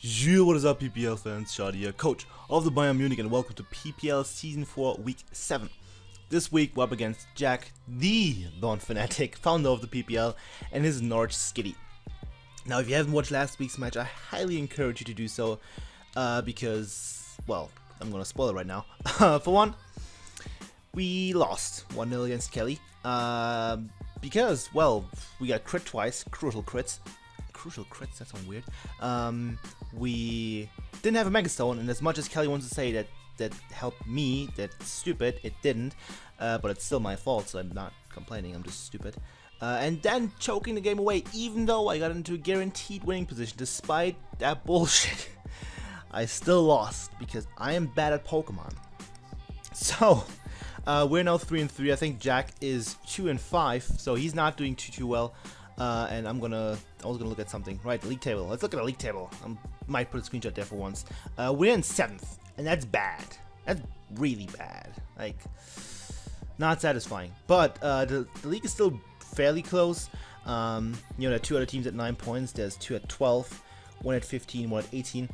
Yo, what is up, PPL fans? Shoutout here, coach of the Bayern Munich, and welcome to PPL Season 4, Week 7. This week, we're up against Jack, the Donphanatic, founder of the PPL, and his Norwich Skitty. Now, if you haven't watched last week's match, I highly encourage you to do so, because, well, I'm gonna spoil it right now. For one, we lost 1-0 against Kelly, because, well, we got crit twice, crucial crits, that sounds weird. We didn't have a Megastone, and as much as Kelly wants to say that helped me, that's stupid, it didn't, but it's still my fault, so I'm not complaining, I'm just stupid. And then choking the game away, even though I got into a guaranteed winning position, despite that bullshit. I still lost, because I am bad at Pokemon. So, we're now 3-3, I think Jack is 2-5, so he's not doing too well. And I was gonna look at something. Right, the league table. Let's look at the league table. I might put a screenshot there for once. We're in 7th, and that's bad. That's really bad. Like, not satisfying. But the league is still fairly close. You know, there are 2 other teams at 9 points. There's 2 at 12, 1 at 15, 1 at 18.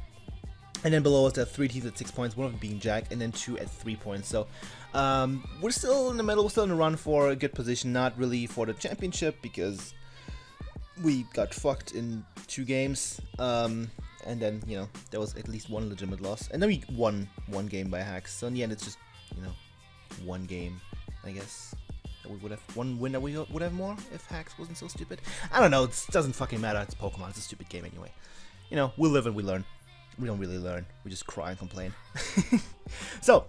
And then below us, there are 3 teams at 6 points, one of them being Jack, and then 2 at 3 points. So, we're still in the middle, we're still in the run for a good position, not really for the championship, because we got fucked in 2 games, and then, you know, there was at least 1 legitimate loss, and then we won 1 game by hacks, so in the end it's just, you know, 1 game, I guess, that we would have, 1 win that we would have more if hacks wasn't so stupid. I don't know, it doesn't fucking matter, it's Pokemon, it's a stupid game anyway. You know, we live and we learn. We don't really learn, we just cry and complain. So,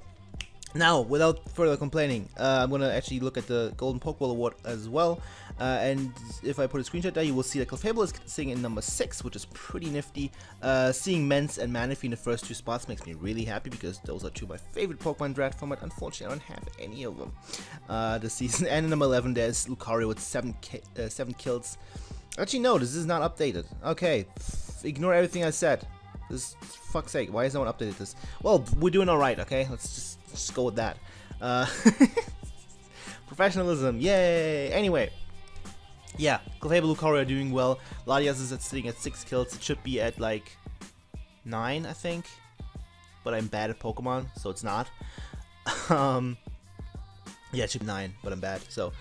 now, without further complaining, I'm going to actually look at the Golden Pokeball Award as well, and if I put a screenshot there, you will see that Clefable is sitting in number 6, which is pretty nifty. Seeing Mence and Mewnich in the first 2 spots makes me really happy, because those are 2 of my favorite Pokemon draft format. Unfortunately, I don't have any of them this season. And in number 11, there's Lucario with 7 kills. Actually, no, this is not updated. Okay, ignore everything I said. This, fuck's sake, why has no one updated this? Well, we're doing alright, okay? Let's just go with that. Professionalism, yay! Anyway, yeah, Clefable, Lucario are doing well. Latias is sitting at 6 kills. It should be at like 9, I think. But I'm bad at Pokemon, so it's not. Yeah, it should be 9, but I'm bad, so.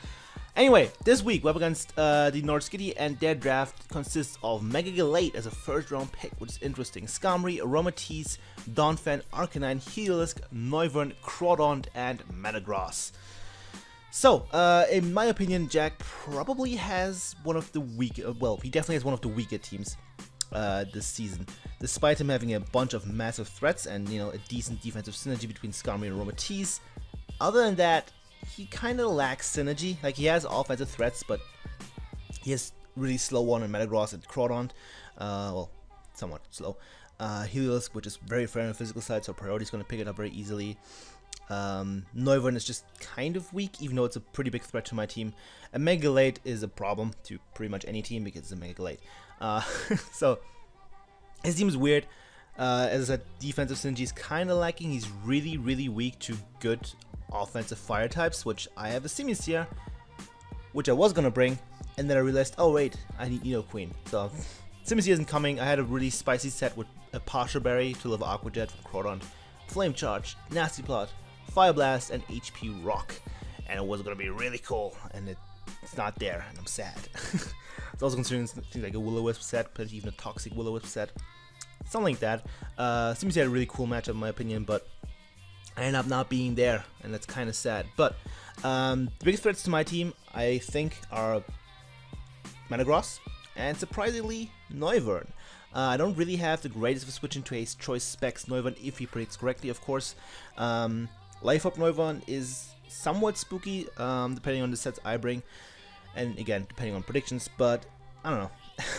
Anyway, this week we're up against the Norwich Skitty, and their draft consists of Mega Galate as a first round pick, which is interesting. Skarmory, Aromatisse, Donphan, Arcanine, Heliolisk, Noivern, Crawdaunt, and Metagross. So, in my opinion, Jack probably has one of the weaker, well, he definitely has one of the weaker teams this season, despite him having a bunch of massive threats and, you know, a decent defensive synergy between Skarmory and Aromatisse. Other than that, he kind of lacks synergy. Like, he has offensive threats, but he has really slow one in Metagross and Crawdaunt. Well, somewhat slow. Heliolisk, which is very fair on the physical side, so Priority's going to pick it up very easily. Noivern is just kind of weak, even though it's a pretty big threat to my team. And Mega Galate is a problem to pretty much any team because it's a Mega Galate. So, his team is weird. As I said, defensive synergy is kind of lacking. He's really, really weak to good offensive fire types, which I have a Simisear, which I was gonna bring, and then I realized, oh wait, I need Queen. So Simisear isn't coming. I had a really spicy set with a Partial Berry to live Aqua Jet from Crawdaunt, Flame Charge, Nasty Plot, Fire Blast, and HP Rock, and it was gonna be really cool, and it's not there, and I'm sad. It's also considering things like a Will-O-Wisp set, potentially even a Toxic Will-O-Wisp set, something like that. Simisear had a really cool matchup in my opinion, but I end up not being there, and that's kind of sad. But the biggest threats to my team, I think, are Metagross and surprisingly Noivern. I don't really have the greatest of switching to Ace Choice specs Noivern if he predicts correctly, of course. Life Up Noivern is somewhat spooky, depending on the sets I bring, and again, depending on predictions, but I don't know.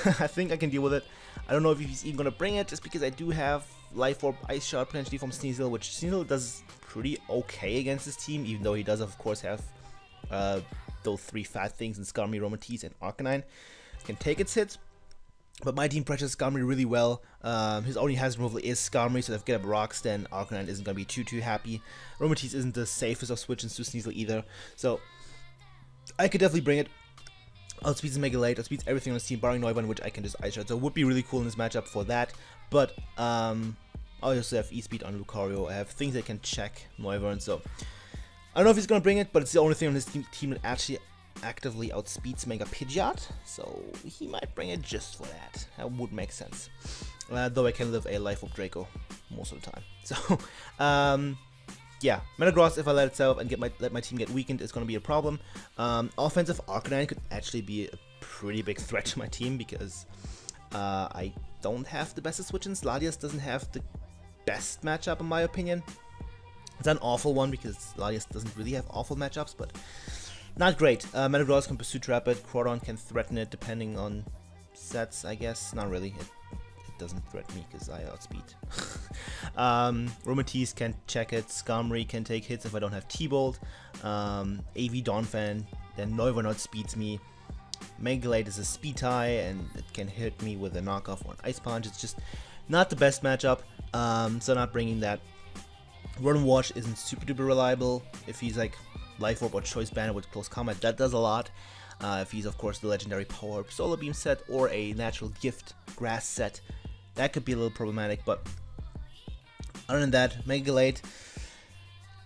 I think I can deal with it. I don't know if he's even going to bring it, just because I do have Life Orb, Ice Shard potentially from Sneasel, which Sneasel does pretty okay against this team, even though he does of course have those 3 fat things in Skarmory, Aromatisse, and Arcanine. Can take its hits, but my team pressures Skarmory really well. His only hazard removal is Skarmory, so if Get Up Rocks, then Arcanine isn't going to be too happy. Aromatisse isn't the safest of switching to Sneasel either, so I could definitely bring it. outspeeds Mega Late, outspeeds everything on his team, barring Neumann, which I can just ice shot. So it would be really cool in this matchup for that. But I also have E-Speed on Lucario. I have things that can check Neumann, so I don't know if he's gonna bring it, but it's the only thing on his team that actually actively outspeeds Mega Pidgeot, so he might bring it just for that. That would make sense. Though I can live a life of Draco most of the time. So, yeah, Metagross, if I let itself and let my team get weakened, is going to be a problem. Offensive Arcanine could actually be a pretty big threat to my team because I don't have the best of switch-ins. Latias doesn't have the best matchup in my opinion. It's an awful one because Latias doesn't really have awful matchups, but not great. Metagross can pursue trap it, Crawdon can threaten it depending on sets, I guess. Not really. It doesn't threaten me because I outspeed. Romatis can check it, Skarmory can take hits if I don't have T-Bolt. H E Donphan, then Neumann outspeeds me. Megalite is a speed tie and it can hit me with a knockoff or an Ice Punch. It's just not the best matchup, so not bringing that. Run Wash isn't super duper reliable. If he's like Life Orb or Choice Bandit with Close Combat, that does a lot. If he's of course the legendary Power Up Solar Beam set or a Natural Gift Grass set, that could be a little problematic, but other than that, Megalite,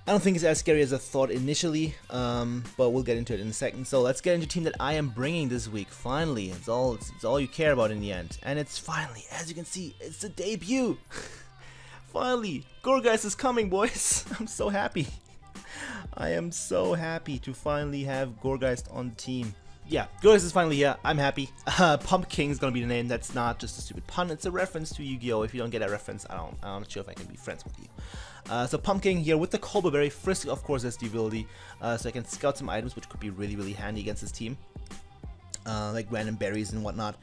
I don't think it's as scary as I thought initially, but we'll get into it in a second. So let's get into the team that I am bringing this week. Finally, it's all you care about in the end, and it's finally, as you can see, it's the debut. Finally, Gourgeist is coming, boys. I'm so happy. I am so happy to finally have Gourgeist on the team. Yeah, Gourgeist is finally here. I'm happy. Pumpkin is gonna be the name. That's not just a stupid pun. It's a reference to Yu-Gi-Oh! If you don't get that reference, I'm not sure if I can be friends with you. So Pumpkin here with the Colbur Berry. Frisk, of course, has the ability, so I can scout some items, which could be really, really handy against this team, like random berries and whatnot.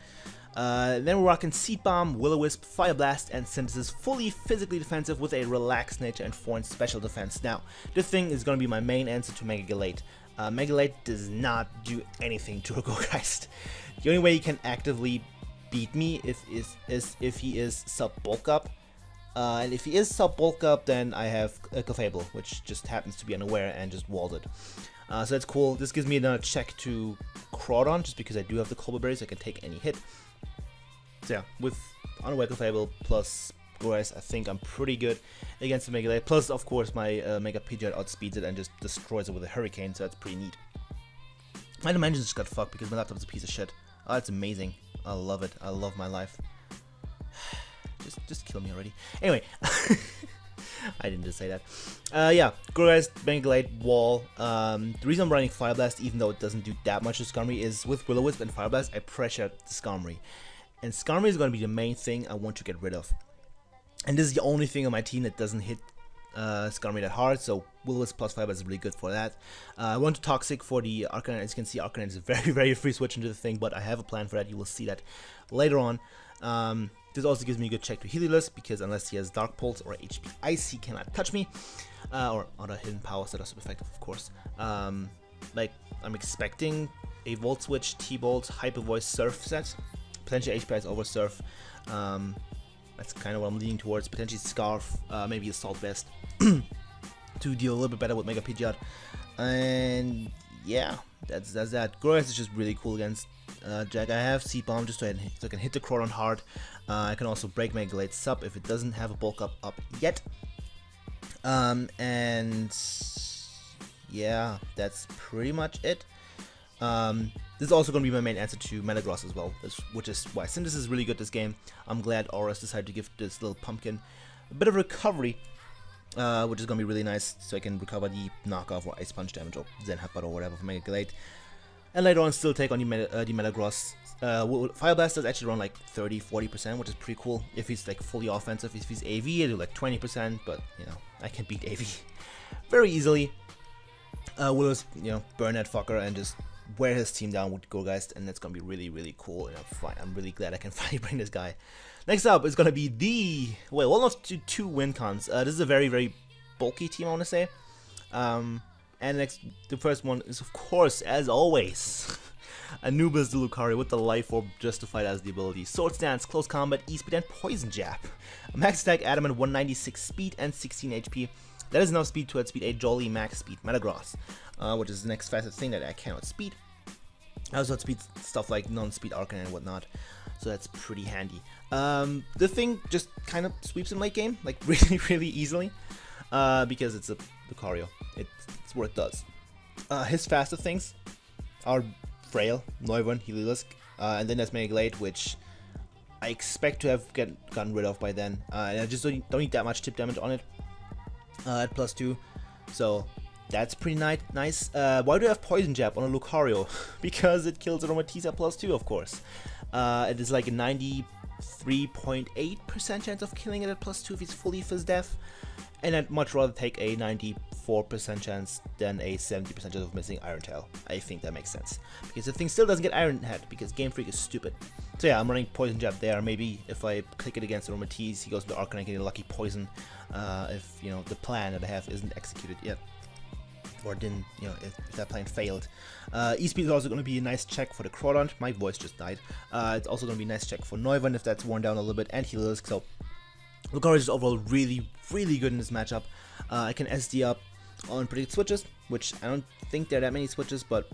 Then we're rocking Seed Bomb, Will-O-Wisp, Fire Blast, and Synthesis, fully physically defensive with a relaxed nature and 4-inch special defense. Now, this thing is going to be my main answer to Mega Galate. Mega Galate does not do anything to a Gourgeist. The only way he can actively beat me if he is sub-bulk up. And if he is sub-bulk up, then I have a Clefable, which just happens to be unaware and just walled it. So that's cool. This gives me another check to Crawdon, just because I do have the Colbur Berries, so I can take any hit. So yeah, with Unaware Clefable plus Gourgeist, I think I'm pretty good against the Mega Galate. Plus, of course, my Mega Pidgeot outspeeds it and just destroys it with a Hurricane, so that's pretty neat. My dimensions just got fucked because my laptop is a piece of shit. Oh, that's amazing. I love it. I love my life. Just kill me already. Anyway, I didn't just say that. Yeah, Gourgeist, Mega Galate, Wall. The reason I'm running Fire Blast, even though it doesn't do that much to Skarmory, is with Will-O-Wisp and Fire Blast, I pressure the Skarmory. And Skarmory is going to be the main thing I want to get rid of. And this is the only thing on my team that doesn't hit Skarmory that hard, so Will-O-Wisp plus Fire Blast is really good for that. I want to Toxic for the Arcanine. As you can see, Arcanine is a very, very free switch into the thing, but I have a plan for that. You will see that later on. This also gives me a good check to Heliolisk, because unless he has Dark Pulse or HP Ice, he cannot touch me. Or other hidden powers that are super effective, of course. Like, I'm expecting a Volt Switch, T-Bolt, Hyper Voice, Surf set. Potentially HP Ice over Surf. That's kind of what I'm leaning towards. Potentially Scarf, maybe Assault Vest to deal a little bit better with Mega Pidgeot. And yeah, that's that. Gourgeist is just really cool against Jack. I have Seed Bomb just so I can hit the Crawdon hard. I can also break Mega Galate sub if it doesn't have a bulk up yet. And yeah, that's pretty much it. This is also going to be my main answer to Metagross as well, which is why Synthesis is really good this game. I'm glad Aurus decided to give this little pumpkin a bit of recovery, which is going to be really nice, so I can recover the knockoff or Ice Punch damage or Zen Headbutt or whatever from Mega Galate. And later on still take on the Metagross. Fire Blast does actually run like 30-40%, which is pretty cool. If he's like fully offensive, if he's AV, I do like 20%, but you know, I can beat AV very easily. Willow's, you know, burn that fucker and just wear his team down with Gourgeist, and that's gonna be really, really cool. And I'm really glad I can finally bring this guy. Next up is gonna be the almost two win cons. This is a very, very bulky team, I want to say. And the first one is, of course, as always, Anubis the Lucario with the Life Orb justified as the ability. Sword Stance, Close Combat, E-Speed, and Poison Jab. A max attack, Adamant, 196 speed and 16 HP. That is enough speed to outspeed a Jolly max speed Metagross, which is the next fastest thing that I cannot speed. I also outspeed stuff like non-speed Arcanine and whatnot, so that's pretty handy. The thing just kind of sweeps in late game, like really easily, because it's a Lucario. It's what it does. His faster things are Frail, Neuron, Heliolisk, and then there's Mega Glade, which I expect to have gotten rid of by then. And I just don't need that much tip damage on it at +2, so that's pretty nice. Why do I have Poison Jab on a Lucario? Because it kills Aromatisse at +2, of course. It is like a 93.8% chance of killing it at +2 if it's fully Fizz Death, and I'd much rather take a 94% chance than a 70% chance of missing Iron Tail. I think that makes sense, because the thing still doesn't get Iron Head, because Game Freak is stupid. So yeah, I'm running Poison Jab there. Maybe if I click it against Aromatisse, he goes to Arcanine, getting a lucky Poison, if, you know, the plan that I have isn't executed yet. Or didn't, you know, if that plan failed. E-Speed is also going to be a nice check for the Crawdont. My voice just died. It's also going to be a nice check for Neuron if that's worn down a little bit, and Heliolisk. So Lucario is overall really good in this matchup. I can SD up on predicted switches, which I don't think there are that many switches, but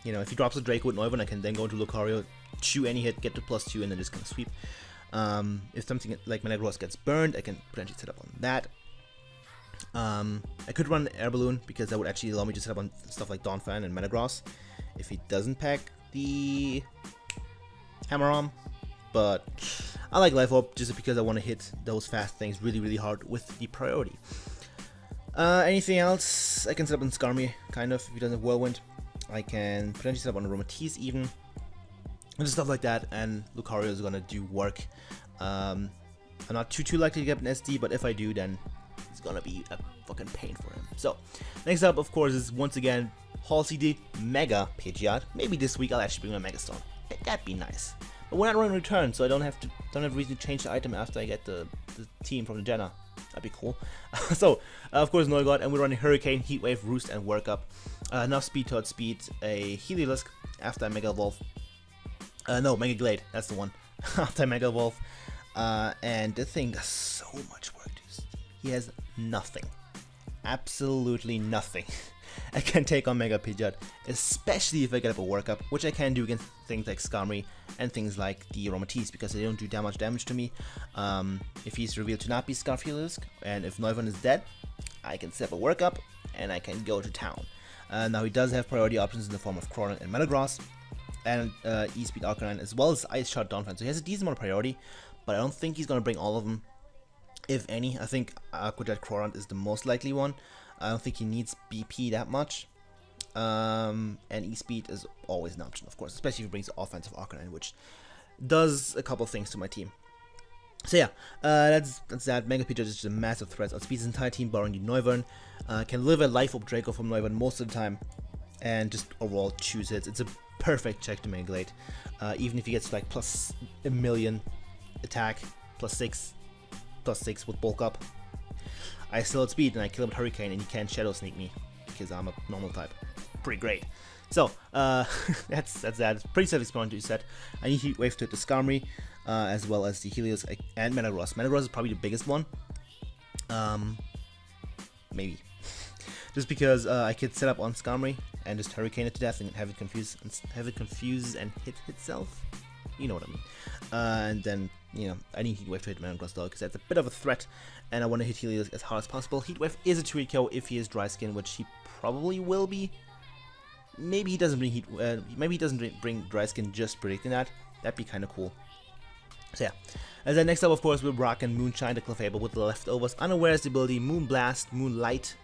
you know, if he drops a Draco with Neuron, I can then go into Lucario, chew any hit, get to +2, and then just kind of sweep. If something like Metagross gets burned, I can potentially set up on that. I could run Air Balloon, because that would actually allow me to set up on stuff like Donphan and Metagross if he doesn't pack the Hammer Arm, but I like Life Orb just because I want to hit those fast things really hard with the priority. Anything else? I can set up on Skarmy, kind of, if he doesn't have Whirlwind. I can potentially set up on Aromatisse even, and just stuff like that, and Lucario is gonna do work. I'm not too likely to get an SD, but if I do, then it's gonna be a fucking pain for him. So, next up, of course, is once again Halsey Mega Pidgeot. Maybe this week I'll actually bring my Mega Stone. That'd be nice. But we're not running return, so I don't have reason to change the item after I get the team from the Jenna. That'd be cool. So, of course, Noigod, and we're running Hurricane, Heat Wave, Roost, and Work Up. Enough speed to outspeed a Heliolisk after I Mega Evolve. No, Mega Glade, that's the one. After I Mega Evolve. And the thing does so much work, dude. He has nothing. Absolutely nothing. I can take on Mega Pidgeot, especially if I get up a Work Up, which I can do against things like Skarmory and things like the Aromatisse, because they don't do that much damage to me. If he's revealed to not be Scarfelisk, and if Neuron is dead, I can set up a Work Up, and I can go to town. Now he does have priority options in the form of Crawdont and Metagross, and E-Speed Arcanine, as well as Ice Shot Donphan, so he has a decent amount of priority, but I don't think he's going to bring all of them. If any, I think Aqua Jet Crawdont is the most likely one. I don't think he needs BP that much. And E-Speed is always an option, of course, especially if he brings offensive Arcanine, which does a couple things to my team. So yeah, that's that. Mega Pidgeot is just a massive threat. Outspeeds his entire team, barring the Noivern. Can live a Life Orb Draco from Noivern most of the time, and just overall choose hits. It's a perfect check to Mega Glade. Even if he gets like plus a million attack, +6 with bulk up, I still outspeed and I kill him with Hurricane, and he can't Shadow Sneak me because I'm a normal type. Pretty great. So that's that. It's pretty self-explanatory set. I need Heat Wave to hit the Skarmory, as well as the Helios and Metagross. Metagross is probably the biggest one. Maybe. Just because I could set up on Skarmory and just Hurricane it to death and have it confuse and hit itself. You know what I mean. And then, you know, I need Heat Wave to hit Metagross though, because that's a bit of a threat, and I want to hit Helios as hard as possible. Heat Wave is a 2-hit KO if he is Dry Skin, which he probably will be. Maybe he doesn't bring maybe he doesn't bring Dry Skin, just predicting that. That'd be kind of cool. So yeah. And then next up, of course, we'll rock and Moonshine the Clefable with the leftovers. Unaware's ability, Moonblast, Moonlight,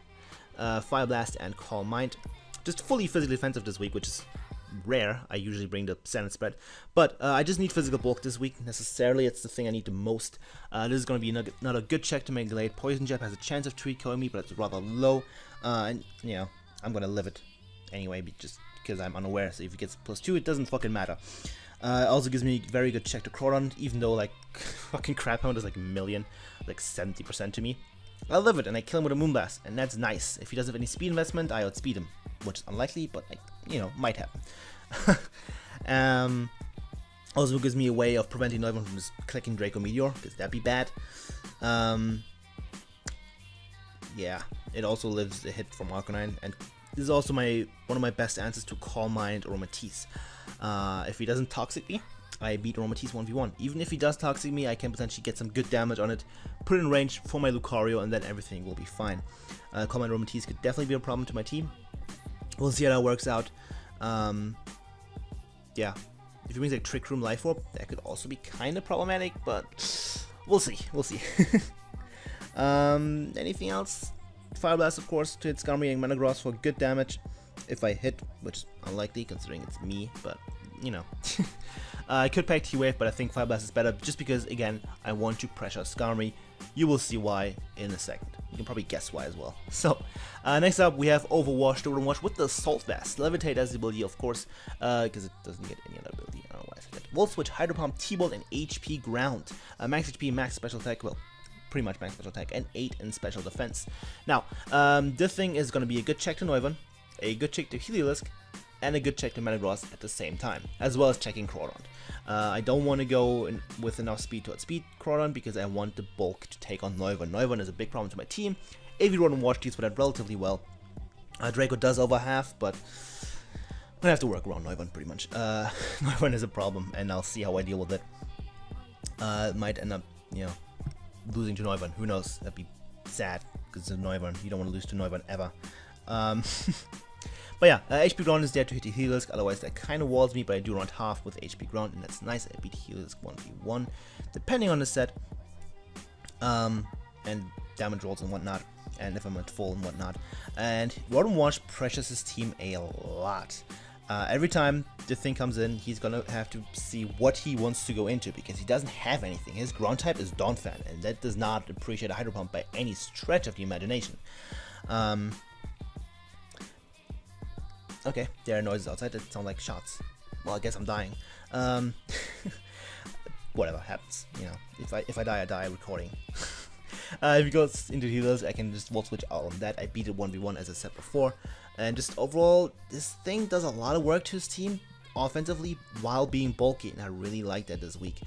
Fire Blast, and Calm Mind. Just fully physically defensive this week, which is rare. I usually bring the Sand Spread, but I just need physical bulk this week necessarily. It's the thing I need the most. This is going to be another good check to Mega Glade. Poison Jab has a chance of 2-hit killing me, but it's rather low, and you know, I'm going to live it anyway, just because I'm unaware. So if it gets +2, it doesn't fucking matter. It also gives me very good check to Crawdont, even though like fucking Crabhound is like a million, like 70% to me. I live it and I kill him with a Moonblast, and that's nice. If he doesn't have any speed investment, I outspeed him, which is unlikely, but like, you know, might happen. Also gives me a way of preventing Neuron from just clicking Draco Meteor, because that'd be bad. Yeah, it also lives a hit from Arcanine, and this is also one of my best answers to Calm Mind or Matisse. If he doesn't toxic me, I beat Matisse 1v1. Even if he does toxic me, I can potentially get some good damage on it, put it in range for my Lucario, and then everything will be fine. Calm Mind or Matisse could definitely be a problem to my team. We'll see how that works out. Yeah, if he brings like Trick Room, Life Orb, that could also be kind of problematic, but we'll see. We'll see. Anything else? Fire Blast, of course, to hit Skarmory and Metagross for good damage. If I hit, which is unlikely considering it's me, but you know. I could pack T-Wave, but I think Fire Blast is better just because, again, I want to pressure Skarmory. You will see why in a second. You can probably guess why as well. So, next up we have Overwash, the Overwash with the Salt Vest. Levitate as the ability, of course, because it doesn't get any other ability. I don't know why I said that. Volt Switch, Hydro Pump, T-Bolt, and HP Ground. Max HP, max special attack, well, pretty much max special attack, and 8 in special defense. Now, this thing is going to be a good check to Noivern, a good check to Heliolisk, and a good check to Metagross at the same time, as well as checking Crawdon. I don't want to go with enough speed to outspeed Crawdon because I want the bulk to take on Noivern. Noivern is a big problem to my team. AV Rotom Wash deals with that relatively well. Draco does over half, but I'm gonna have to work around Noivern pretty much. Noivern is a problem, and I'll see how I deal with it. Might end up, you know, losing to Noivern. Who knows? That'd be sad because it's Noivern. You don't want to lose to Noivern ever. But yeah, HP Ground is there to hit the Heliolisk, otherwise that kind of walls me, but I do around half with HP Ground, and that's nice. I beat Heliolisk 1v1, depending on the set, and damage rolls and whatnot, and if I'm at full and whatnot. And Rotom Wash pressures his team a lot. Every time the thing comes in, he's gonna have to see what he wants to go into, because he doesn't have anything. His ground type is Donphan, and that does not appreciate a Hydro Pump by any stretch of the imagination. Okay, there are noises outside that sound like shots. Well, I guess I'm dying. Whatever happens, you know. If I die, I die recording. If he goes into healers, I can just Volt Switch out on that. I beat it 1v1 as I said before. And just overall, this thing does a lot of work to his team offensively while being bulky, and I really like that this week.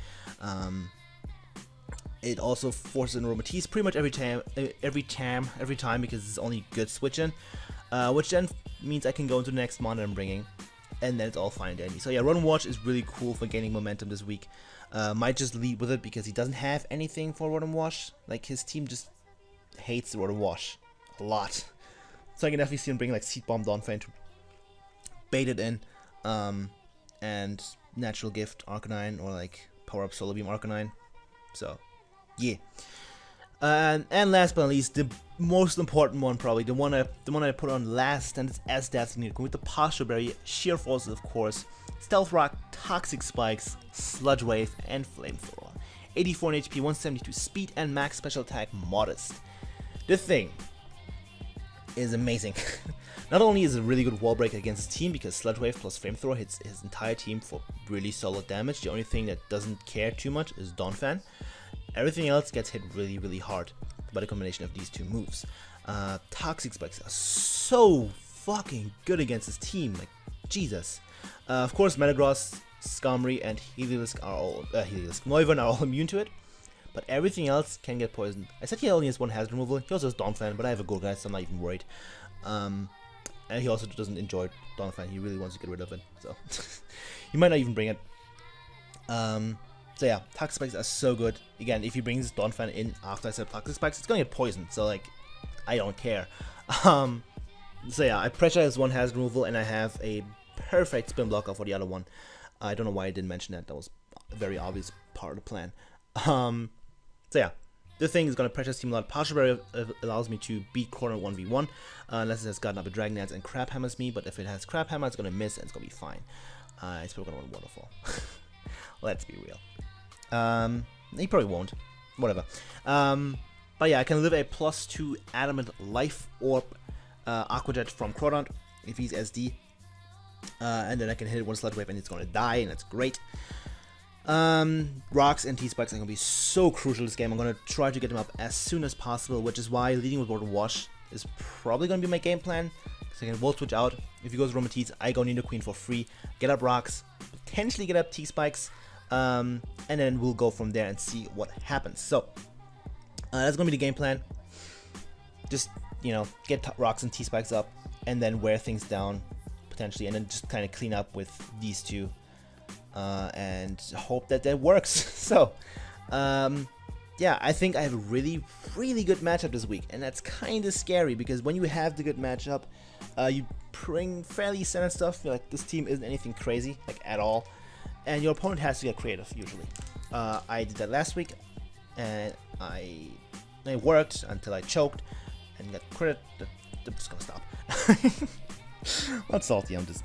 It also forces in Matisse pretty much every time because it's only good switching, which then means I can go into the next mon that I'm bringing, and then it's all fine and dandy. So yeah, Rotom Wash is really cool for gaining momentum this week. Might just lead with it because he doesn't have anything for Rotom Wash. Like, his team just hates Rotom Wash a lot. So I can definitely see him bring like Seed Bomb Donphan to bait it in, and Natural Gift Arcanine, or like Power Up Solar Beam Arcanine. So yeah. And last but not least, the most important one, probably the one I put on last, and it's as designated with the Partial Berry, Sheer Forces, of course, Stealth Rock, Toxic Spikes, Sludge Wave, and Flamethrower. 84 in HP, 172 speed, and max special attack modest. This thing is amazing. Not only is it a really good wall break against his team, because Sludge Wave plus Flamethrower hits his entire team for really solid damage. The only thing that doesn't care too much is Donphan. Everything else gets hit really, really hard by the combination of these two moves. Toxic Spikes are so fucking good against his team, like, Jesus. Of course, Metagross, Skarmory, and Noivern are all immune to it, but everything else can get poisoned. I said he only has one hazard removal. He also has Donphan, but I have a good guy, so I'm not even worried. And he also doesn't enjoy Donphan. He really wants to get rid of it, so he might not even bring it. So yeah, Toxic Spikes are so good. Again, if he brings Donphan in after I set Toxic Spikes, it's gonna get poisoned, so like, I don't care. So yeah, I pressure his one hazard removal, and I have a perfect spin blocker for the other one. I don't know why I didn't mention that. That was a very obvious part of the plan. So yeah, this thing is gonna pressure his team a lot. Partial Barrier allows me to beat Corner 1v1, unless it has gotten up a Dragon Dance and Crab Hammers me, but if it has Crab Hammer, it's gonna miss and it's gonna be fine. It's probably gonna win Waterfall. Let's be real. He probably won't. Whatever. But yeah, I can live a +2 Adamant Life Orb Aqua Jet from Crawdon if he's SD. And then I can hit one Sludge Wave and it's gonna die, and that's great. Rocks and T-Spikes are gonna be so crucial this game. I'm gonna try to get them up as soon as possible, which is why leading with Rotom Wash is probably gonna be my game plan. So I can Volt Switch out. If he goes Romatees, I go Nidoqueen for free, get up Rocks, potentially get up T-Spikes, and then we'll go from there and see what happens. So that's gonna be the game plan. Just, you know, get Rocks and T-Spikes up, and then wear things down potentially, and then just kind of clean up with these two, and hope that that works. So yeah, I think I have a really good matchup this week, and that's kind of scary because when you have the good matchup, you bring fairly standard stuff. Like, this team isn't anything crazy, like, at all, and your opponent has to get creative usually. I did that last week, and it worked until I choked and got crit. I'm just gonna stop. Not salty, I'm just,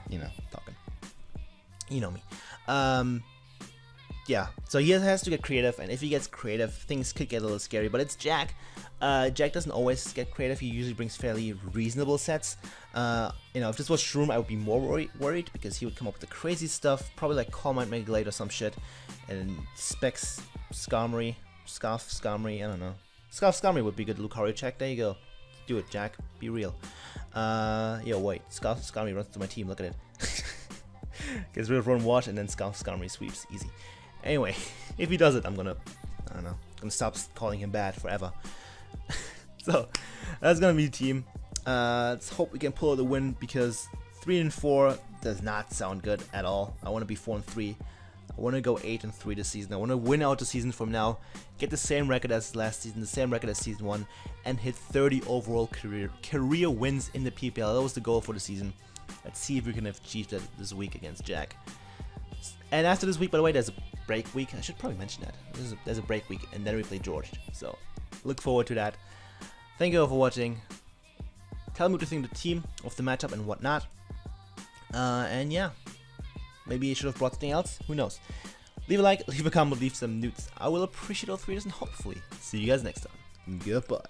talking. You know me. Yeah, so he has to get creative, and if he gets creative, things could get a little scary, but it's Jack. Jack doesn't always get creative. He usually brings fairly reasonable sets. If this was Shroom, I would be more worried because he would come up with the crazy stuff, probably like Calm Mind Megalate or some shit, and Specs, Skarmory, Scarf Skarmory, I don't know. Scarf Skarmory would be good Lucario check. There you go. Do it, Jack. Be real. Yo, wait. Scarf Skarmory runs to my team. Look at it. Gets rid of Run Watch, and then Scarf Skarmory sweeps. Easy. Anyway, if he does it, I'm gonna stop calling him bad forever. So, that's gonna be the team. Let's hope we can pull out the win, because 3-4 does not sound good at all. I want to be 4-3. I want to go 8-3 this season. I want to win out the season from now, get the same record as last season, the same record as season 1, and hit 30 overall career wins in the PPL. That was the goal for the season. Let's see if we can achieve that this week against Jack. And after this week, by the way, there's a break week. I should probably mention that. There's a break week, and then we play George. So, look forward to that. Thank you all for watching. Tell me what you think of the team, of the matchup, and whatnot. And yeah, maybe I should have brought something else. Who knows? Leave a like, leave a comment, leave some newts. I will appreciate all 3 of this, and hopefully see you guys next time. Goodbye.